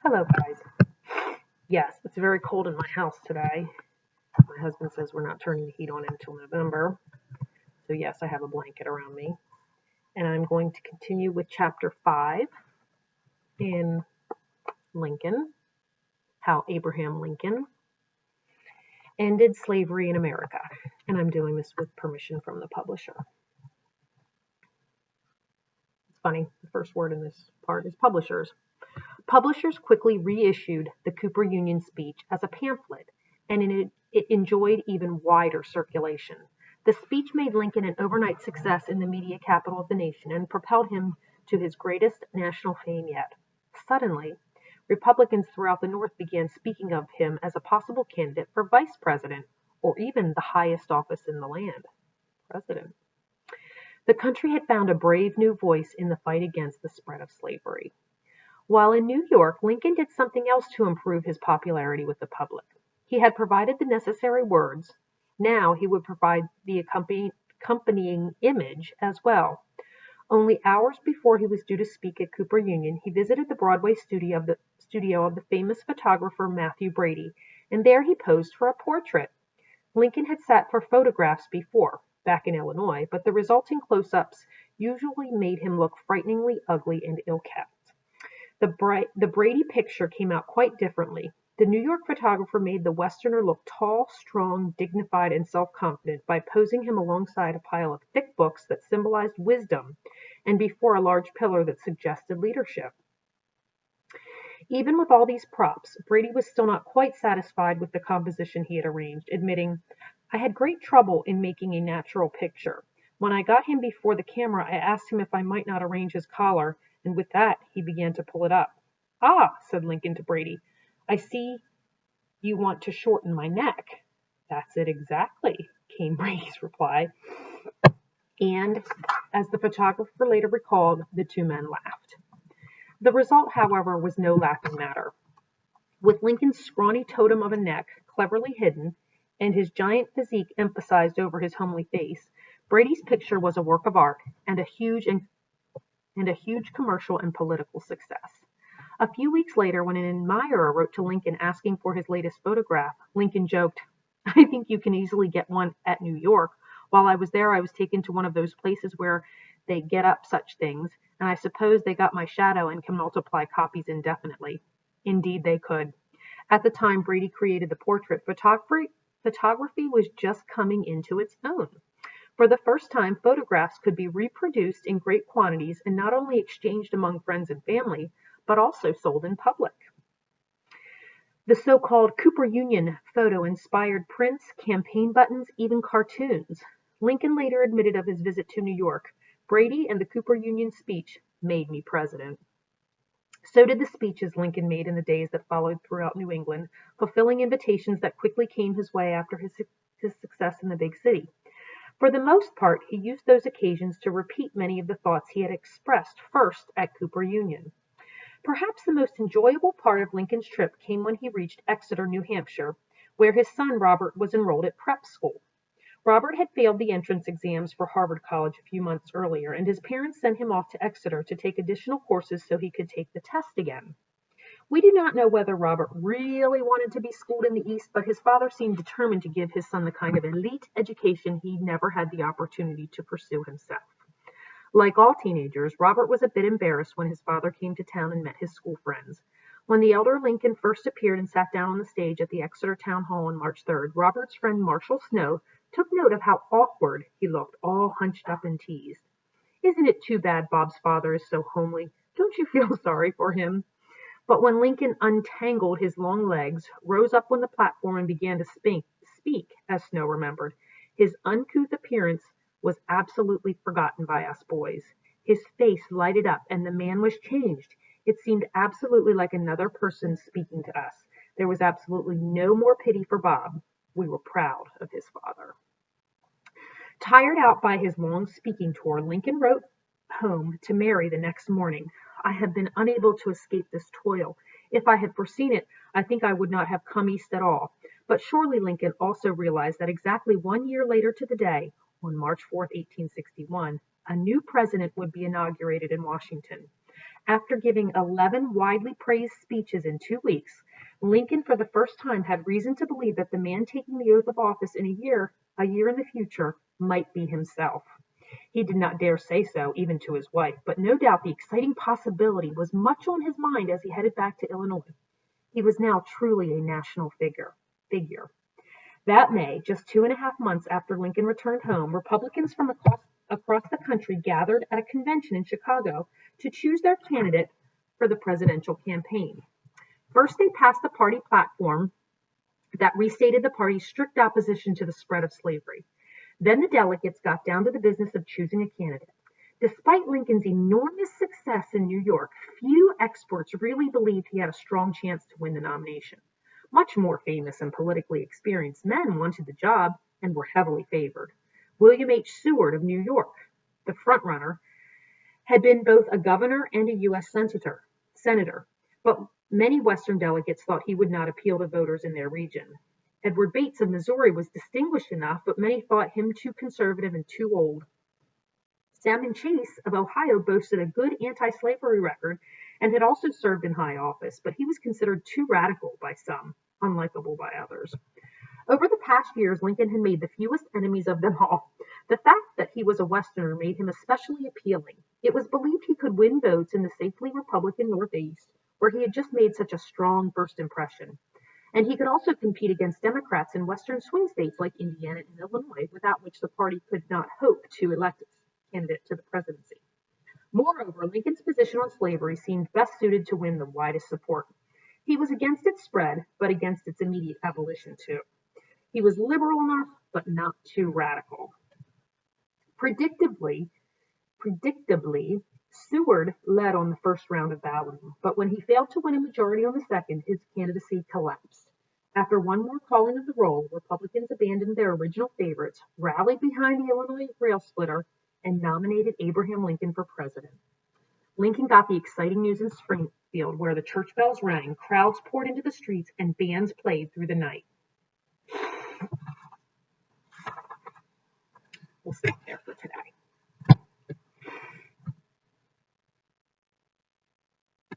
Hello, guys. Yes, it's very cold in my house today. My husband says we're not turning the heat on until November. So, yes, I have a blanket around me. And I'm going to continue with chapter 5 in Lincoln, how Abraham Lincoln ended slavery in America. And I'm doing this with permission from the publisher. It's funny, the first word in this part is publishers. Publishers quickly reissued the Cooper Union speech as a pamphlet, and it enjoyed even wider circulation. The speech made Lincoln an overnight success in the media capital of the nation and propelled him to his greatest national fame yet. Suddenly, Republicans throughout the North began speaking of him as a possible candidate for vice president, or even the highest office in the land, president. The country had found a brave new voice in the fight against the spread of slavery. While in New York, Lincoln did something else to improve his popularity with the public. He had provided the necessary words. Now he would provide the accompanying image as well. Only hours before he was due to speak at Cooper Union, he visited the Broadway studio of the famous photographer Matthew Brady, and there he posed for a portrait. Lincoln had sat for photographs before, back in Illinois, but the resulting close-ups usually made him look frighteningly ugly and ill-kept. The Brady picture came out quite differently. The New York photographer made the Westerner look tall, strong, dignified, and self-confident by posing him alongside a pile of thick books that symbolized wisdom and before a large pillar that suggested leadership. Even with all these props, Brady was still not quite satisfied with the composition he had arranged, admitting, "I had great trouble in making a natural picture. When I got him before the camera, I asked him if I might not arrange his collar, and with that he began to pull it up." "Ah," said Lincoln to Brady, "I see you want to shorten my neck." "That's it exactly," came Brady's reply. And, as the photographer later recalled, the two men laughed. The result, however, was no laughing matter. With Lincoln's scrawny totem of a neck cleverly hidden, and his giant physique emphasized over his homely face, Brady's picture was a work of art and a huge commercial and political success. A few weeks later, when an admirer wrote to Lincoln asking for his latest photograph, Lincoln joked, "I think you can easily get one at New York. While I was there, I was taken to one of those places where they get up such things, and I suppose they got my shadow and can multiply copies indefinitely." Indeed, they could. At the time Brady created the portrait, photography was just coming into its own. For the first time, photographs could be reproduced in great quantities and not only exchanged among friends and family, but also sold in public. The so-called Cooper Union photo inspired prints, campaign buttons, even cartoons. Lincoln later admitted of his visit to New York, "Brady and the Cooper Union speech made me president." So did the speeches Lincoln made in the days that followed throughout New England, fulfilling invitations that quickly came his way after his success in the big city. For the most part, he used those occasions to repeat many of the thoughts he had expressed first at Cooper Union. Perhaps the most enjoyable part of Lincoln's trip came when he reached Exeter, New Hampshire, where his son Robert was enrolled at prep school. Robert had failed the entrance exams for Harvard College a few months earlier, and his parents sent him off to Exeter to take additional courses so he could take the test again. We do not know whether Robert really wanted to be schooled in the East, but his father seemed determined to give his son the kind of elite education he never had the opportunity to pursue himself. Like all teenagers, Robert was a bit embarrassed when his father came to town and met his school friends. When the elder Lincoln first appeared and sat down on the stage at the Exeter Town Hall on March 3rd, Robert's friend Marshall Snow took note of how awkward he looked, all hunched up and teased. "Isn't it too bad Bob's father is so homely? Don't you feel sorry for him?" But when Lincoln untangled his long legs, rose up on the platform, and began to speak, as Snow remembered, his uncouth appearance was absolutely forgotten by us boys. His face lighted up, and the man was changed. It seemed absolutely like another person speaking to us. There was absolutely no more pity for Bob. We were proud of his father. Tired out by his long speaking tour, Lincoln wrote home to Mary the next morning. "I have been unable to escape this toil. If I had foreseen it, I think I would not have come East at all." But surely Lincoln also realized that exactly 1 year later to the day, on March 4th, 1861, a new president would be inaugurated in Washington. After giving 11 widely praised speeches in 2 weeks, Lincoln for the first time had reason to believe that the man taking the oath of office in a year in the future, might be himself. He did not dare say so, even to his wife, but no doubt the exciting possibility was much on his mind as he headed back to Illinois. He was now truly a national figure. That May, just 2.5 months after Lincoln returned home, Republicans from across the country gathered at a convention in Chicago to choose their candidate for the presidential campaign. First, they passed a party platform that restated the party's strict opposition to the spread of slavery. Then the delegates got down to the business of choosing a candidate. Despite Lincoln's enormous success in New York, few experts really believed he had a strong chance to win the nomination. Much more famous and politically experienced men wanted the job and were heavily favored. William H. Seward of New York, the frontrunner, had been both a governor and a U.S. senator, but many Western delegates thought he would not appeal to voters in their region. Edward Bates of Missouri was distinguished enough, but many thought him too conservative and too old. Salmon Chase of Ohio boasted a good anti-slavery record and had also served in high office, but he was considered too radical by some, unlikable by others. Over the past years, Lincoln had made the fewest enemies of them all. The fact that he was a Westerner made him especially appealing. It was believed he could win votes in the safely Republican Northeast, where he had just made such a strong first impression. And he could also compete against Democrats in Western swing states like Indiana and Illinois, without which the party could not hope to elect its candidate to the presidency. Moreover, Lincoln's position on slavery seemed best suited to win the widest support. He was against its spread, but against its immediate abolition too. He was liberal enough, but not too radical. Predictably, Seward led on the first round of balloting, but when he failed to win a majority on the second, his candidacy collapsed. After one more calling of the roll, Republicans abandoned their original favorites, rallied behind the Illinois rail splitter, and nominated Abraham Lincoln for president. Lincoln got the exciting news in Springfield, where the church bells rang, crowds poured into the streets, and bands played through the night. We'll stop there for today.